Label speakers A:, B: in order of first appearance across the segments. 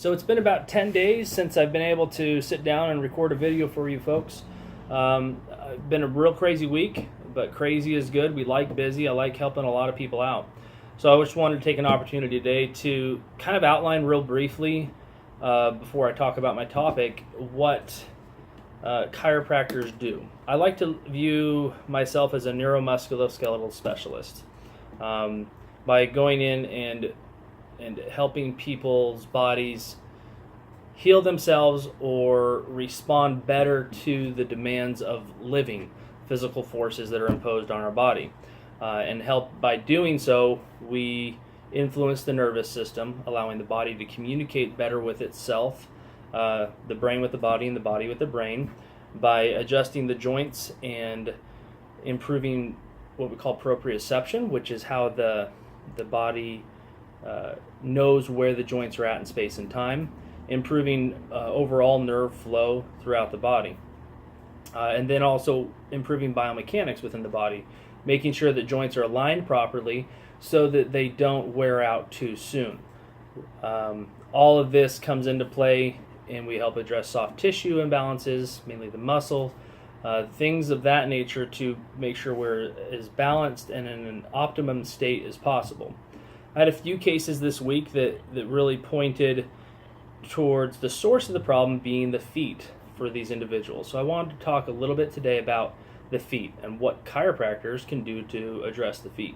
A: So it's been about 10 days since I've been able to sit down and record a video for you folks. Been a real crazy week, but crazy is good. We like busy. I like helping a lot of people out. So I just wanted to take an opportunity today to kind of outline real briefly, before I talk about my topic, what chiropractors do. I like to view myself as a neuromusculoskeletal specialist. By going in and helping people's bodies heal themselves or respond better to the demands of living, physical forces that are imposed on our body. And help by doing so, we influence the nervous system, allowing the body to communicate better with itself, the brain with the body and the body with the brain, by adjusting the joints and improving what we call proprioception, which is how the body knows where the joints are at in space and time, improving overall nerve flow throughout the body, and then also improving biomechanics within the body, making sure that joints are aligned properly so that they don't wear out too soon. All of this comes into play, and we help address soft tissue imbalances, mainly the muscle, things of that nature, to make sure we're as balanced and in an optimum state as possible. I had a few cases this week that really pointed towards the source of the problem being the feet for these individuals. So I wanted to talk a little bit today about the feet and what chiropractors can do to address the feet.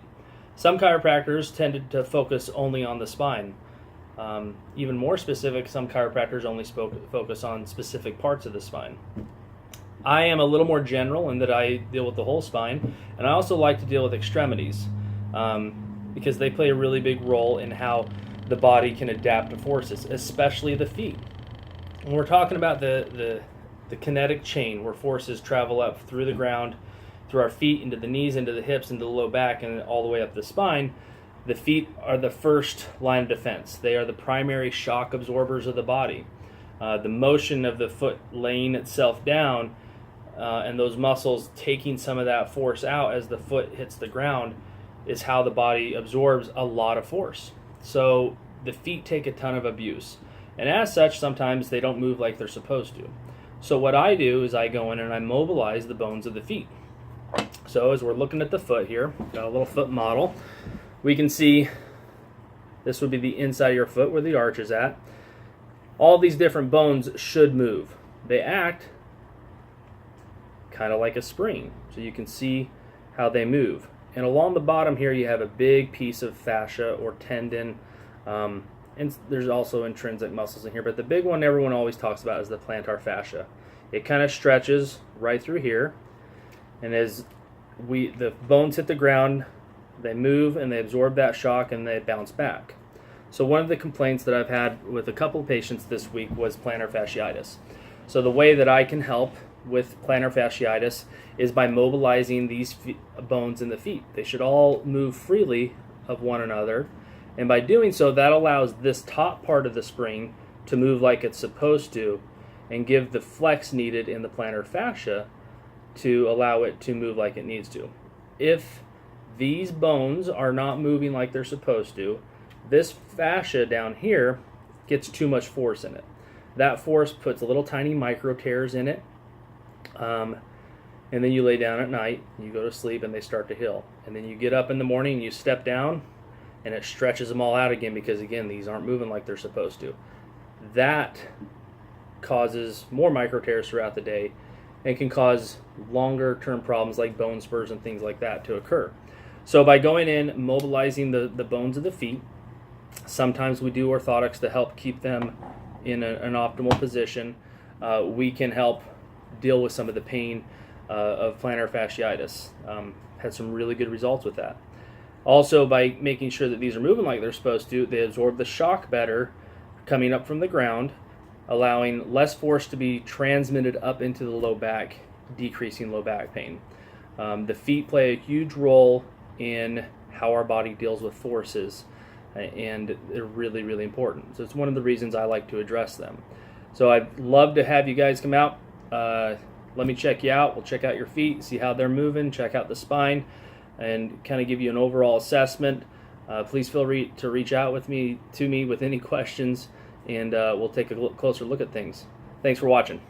A: Some chiropractors tended to focus only on the spine. Even more specific, some chiropractors only focus on specific parts of the spine. I am a little more general in that I deal with the whole spine, and I also like to deal with extremities, because they play a really big role in how the body can adapt to forces, especially the feet. When we're talking about the kinetic chain, where forces travel up through the ground, through our feet, into the knees, into the hips, into the low back, and all the way up the spine, the feet are the first line of defense. They are the primary shock absorbers of the body. The motion of the foot laying itself down, and those muscles taking some of that force out as the foot hits the ground, is how the body absorbs a lot of force. So the feet take a ton of abuse, and as such, sometimes they don't move like they're supposed to. So what I do is I go in and I mobilize the bones of the feet. So as we're looking at the foot here, got a little foot model, we can see this would be the inside of your foot where the arch is at. All these different bones should move. They act kind of like a spring, so you can see how they move. And along the bottom here, you have a big piece of fascia or tendon, and there's also intrinsic muscles in here, but the big one everyone always talks about is the plantar fascia. It kind of stretches right through here, and as the bones hit the ground, they move and they absorb that shock and they bounce back. So one of the complaints that I've had with a couple of patients this week was plantar fasciitis. So the way that I can help with plantar fasciitis is by mobilizing these bones in the feet. They should all move freely of one another, and by doing so, that allows this top part of the spring to move like it's supposed to and give the flex needed in the plantar fascia to allow it to move like it needs to. If these bones are not moving like they're supposed to, this fascia down here gets too much force in it. That force puts little tiny micro tears in it, and then you lay down at night, you go to sleep, and they start to heal. And then you get up in the morning and you step down, and it stretches them all out again because, again, these aren't moving like they're supposed to. That causes more micro tears throughout the day and can cause longer term problems like bone spurs and things like that to occur. So by going in, mobilizing the bones of the feet, sometimes we do orthotics to help keep them in an optimal position. We can help deal with some of the pain of plantar fasciitis. Had some really good results with that. Also, by making sure that these are moving like they're supposed to, they absorb the shock better coming up from the ground, allowing less force to be transmitted up into the low back, decreasing low back pain. The feet play a huge role in how our body deals with forces, and they're really, really important. So it's one of the reasons I like to address them. So I'd love to have you guys come out. Let me check you out. We'll check out your feet, see how they're moving, check out the spine, and kind of give you an overall assessment. Please feel free to reach out to me with any questions, and we'll take a closer look at things. Thanks for watching.